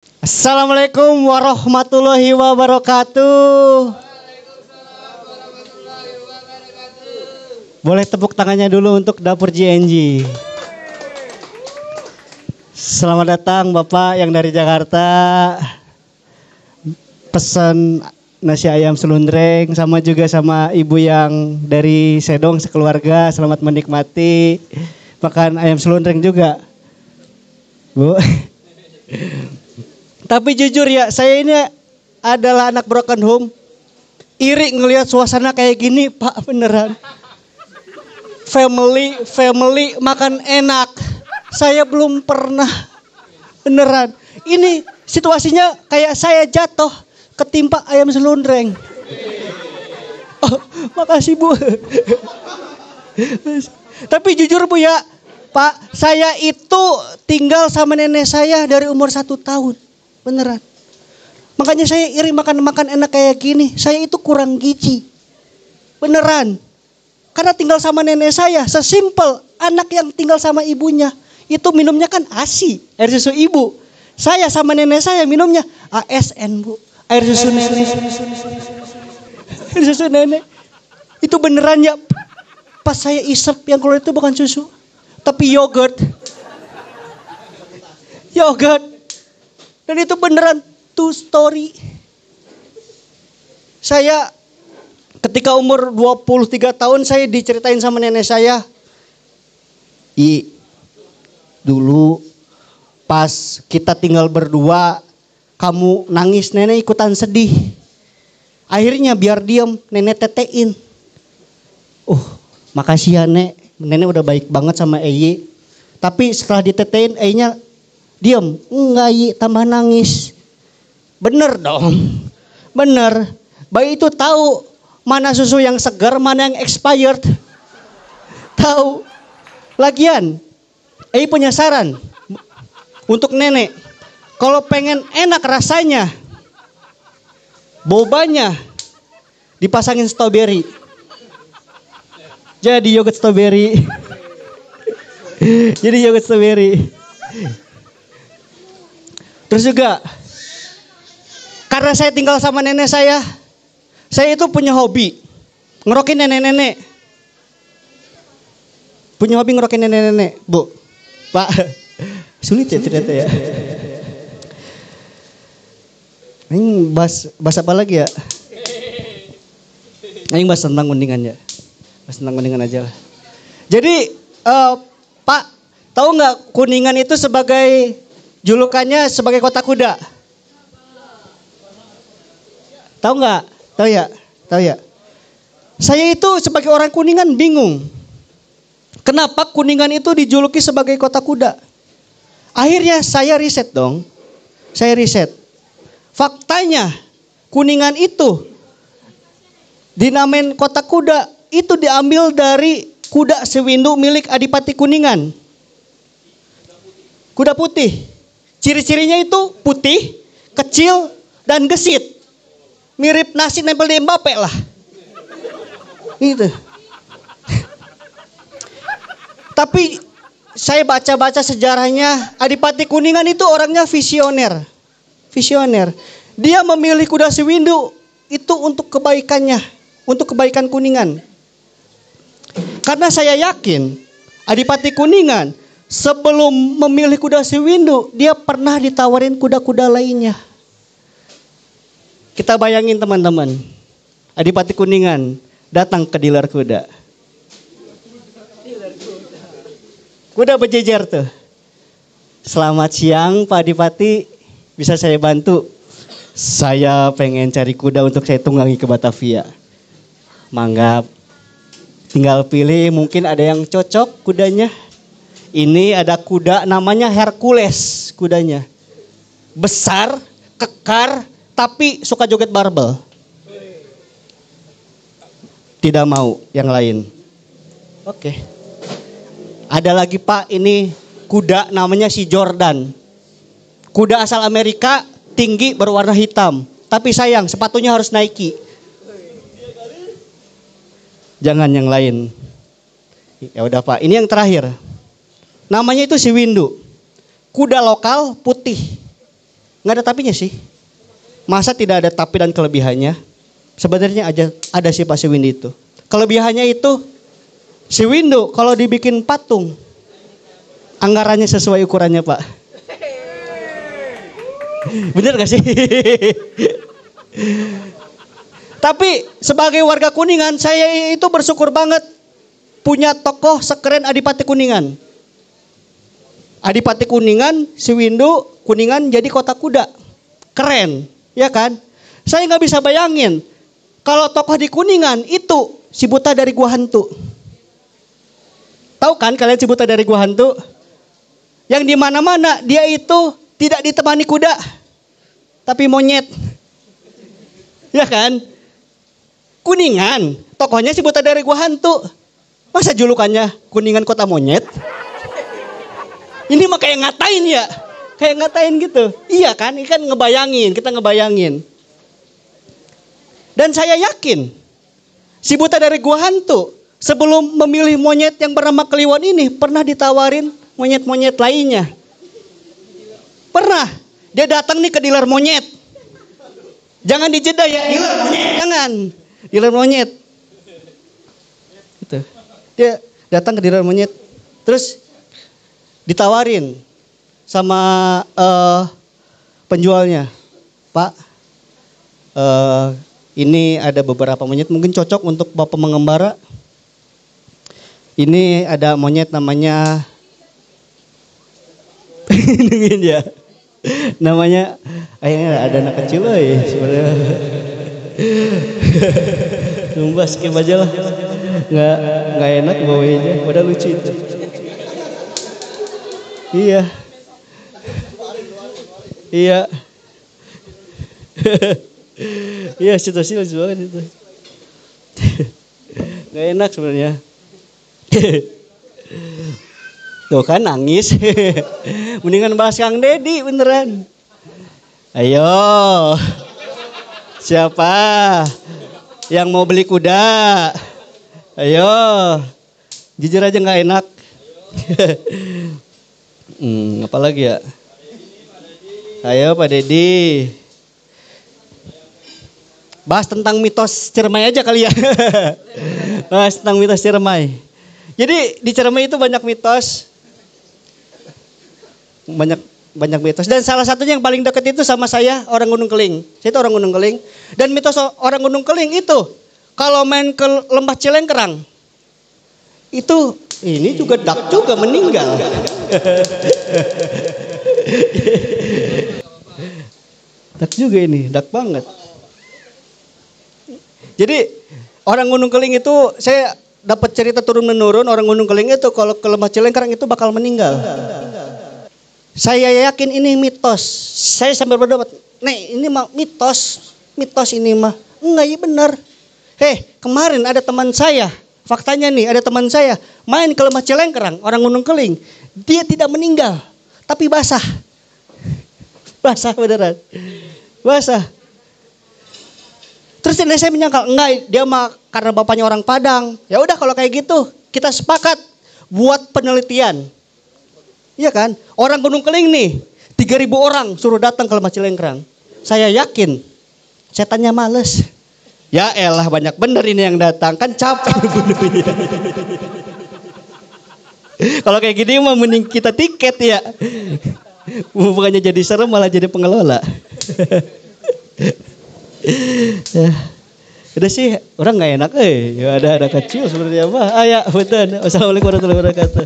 Assalamualaikum warahmatullahi wabarakatuh. Boleh tepuk tangannya dulu untuk dapur JNG. Selamat datang Bapak yang dari Jakarta. Pesan nasi ayam selundreng sama juga sama ibu yang dari Sedong sekeluarga. Selamat menikmati makan ayam selundreng juga, Bu. Tapi jujur ya, saya ini adalah anak broken home. Iri ngelihat suasana kayak gini, Pak, beneran. Family makan enak. Saya belum pernah, beneran. Ini situasinya kayak saya jatuh ketimpa ayam selundreng. Oh, makasih Bu. Tapi jujur Bu ya, Pak, saya itu tinggal sama nenek saya dari umur 1 tahun. Beneran. Makanya saya iri makan enak kayak gini. Saya itu kurang gizi. Beneran. Karena tinggal sama nenek saya. Sesimpel anak yang tinggal sama ibunya. Itu minumnya kan ASI. Air susu ibu. Saya sama nenek saya minumnya ASN Bu. Air susu nenek. Air susu nenek. Itu beneran ya. Pas saya isep yang keluar itu bukan susu. Tapi yogurt. Yogurt. Dan itu beneran true story. Saya ketika umur 23 tahun saya diceritain sama nenek saya. Dulu pas kita tinggal berdua, kamu nangis, nenek ikutan sedih. Akhirnya biar diem, nenek tetein. Makasih ya Nek, nenek udah baik banget sama Eyi. Tapi setelah ditetein, Eyinya diem. Enggak Yi, tambah nangis. Bener dong. Bener. Bayi itu tahu mana susu yang segar, mana yang expired. Tahu. Lagian, Eyi punya saran untuk nenek. Kalau pengen enak rasanya, bobanya dipasangin strawberry. Jadi yogurt strawberry. Jadi yogurt strawberry. Terus juga, karena saya tinggal sama nenek saya itu punya hobi ngerokin nenek-nenek. Punya hobi ngerokin nenek-nenek, Bu. Pak, sulit ya ternyata ya. Ini bahas apa lagi ya? Ini bahas tentang undingan ya. Bahas tentang undingan aja lah. Jadi, Pak, tahu nggak Kuningan itu sebagai julukannya sebagai kota kuda? Tahu nggak? Tahu ya? Tahu ya? Saya itu sebagai orang Kuningan bingung. Kenapa Kuningan itu dijuluki sebagai kota kuda? Akhirnya saya riset dong. Saya riset. Faktanya Kuningan itu dinamain kota kuda itu diambil dari kuda sewindu milik Adipati Kuningan. Kuda putih. Ciri-cirinya itu putih, kecil, dan gesit. Mirip nasi nempel di Mbappe lah. Gitu. Tapi saya baca-baca sejarahnya, Adipati Kuningan itu orangnya visioner. Visioner. Dia memilih kuda sewindu itu untuk kebaikannya, untuk kebaikan Kuningan. Karena saya yakin Adipati Kuningan sebelum memilih kuda sewindu, dia pernah ditawarin kuda-kuda lainnya. Kita bayangin teman-teman, Adipati Kuningan datang ke dealer kuda. Kuda berjejer tuh. Selamat siang Pak Adipati, bisa saya bantu? Saya pengen cari kuda untuk saya tunggangi ke Batavia. Mangga, tinggal pilih, mungkin ada yang cocok kudanya. Ini ada kuda namanya Hercules kudanya. Besar, kekar, tapi suka joget barbel. Tidak mau yang lain. Oke. Ada lagi Pak, ini kuda namanya si Jordan. Kuda asal Amerika, tinggi, berwarna hitam. Tapi sayang, sepatunya harus Nike. Jangan yang lain. Ya udah Pak, ini yang terakhir. Namanya itu si Windu. Kuda lokal putih. Nggak ada tapinya sih. Masa tidak ada tapi dan kelebihannya? Sebenarnya ada sih Pak si Windu itu. Kelebihannya itu si Windu kalau dibikin patung anggarannya sesuai ukurannya Pak. Bener gak sih? Tapi sebagai warga Kuningan saya itu bersyukur banget punya tokoh sekeren Adipati Kuningan. Adipati Kuningan, si Windu, Kuningan jadi kota kuda. Keren, ya kan? Saya nggak bisa bayangin kalau tokoh di Kuningan itu si buta dari gua hantu. Tahu kan kalian si buta dari gua hantu? Yang di mana-mana dia itu tidak ditemani kuda, tapi monyet. Ya kan? Kuningan, tokohnya si buta dari gua hantu. Masa julukannya Kuningan kota monyet? Ini mah kayak ngatain ya. Kayak ngatain gitu. Iya kan? Ini kan ngebayangin. Kita ngebayangin. Dan saya yakin. Si buta dari gua hantu. Sebelum memilih monyet yang bernama Kliwon ini. Pernah ditawarin monyet-monyet lainnya. Pernah. Dia datang nih ke dealer monyet. Jangan dijeda ya. Dealer monyet. Jangan. Dealer monyet. Gitu. Dia datang ke dealer monyet. Terus ditawarin sama penjualnya, Pak, ini ada beberapa monyet mungkin cocok untuk Bapak mengembara. Ini ada monyet namanya, nungguin ya, namanya, ada anak kecil loh ya sebenarnya. Sumpah skip aja lah, nggak enak bawanya, padahal lucu itu. Iya. Iya. Iya, situasi lucu banget itu. Gak enak sebenarnya. Tuh kan nangis. Mendingan bahas Kang Dedi beneran. Ayo. Siapa yang mau beli kuda? Ayo. Jujur aja gak enak. Apalagi ya? Ayo Pak Dedi. Bahas tentang mitos Ciremai aja kali ya. Bahas tentang mitos Ciremai. Jadi di Ciremai itu banyak mitos. Banyak mitos. Dan salah satunya yang paling dekat itu sama saya, orang Gunung Keling. Saya itu orang Gunung Keling. Dan mitos orang Gunung Keling itu, kalau main ke Lembah Cilengkerang, itu ini juga dak juga meninggal. Dak juga ini, dak banget. Jadi orang Gunung Keling itu saya dapat cerita turun menurun, orang Gunung Keling itu kalau ke Lembah Cilengkerang itu bakal meninggal. Saya yakin ini mitos. Saya sambil berdebat, nih ini mah mitos ini mah. Enggak, iya benar. Kemarin ada teman saya. Faktanya nih, ada teman saya main ke Lembah Cilengkerang, orang Gunung Keling. Dia tidak meninggal, tapi basah. Basah beneran. Basah. Terus saya menyangkal, enggak, dia mah karena bapaknya orang Padang. Ya udah kalau kayak gitu, kita sepakat buat penelitian. Iya kan? Orang Gunung Keling nih, 3.000 orang suruh datang ke Lembah Cilengkerang. Saya yakin, setannya males. Ya elah banyak bener ini yang datang, kan capek bunuhnya. Kalau kayak gini mah mending kita tiket ya. Bukannya jadi serem malah jadi pengelola. Udah sih orang nggak enak ya ada kecil sebenarnya mah. Ya betul. Wassalamualaikum warahmatullahi wabarakatuh.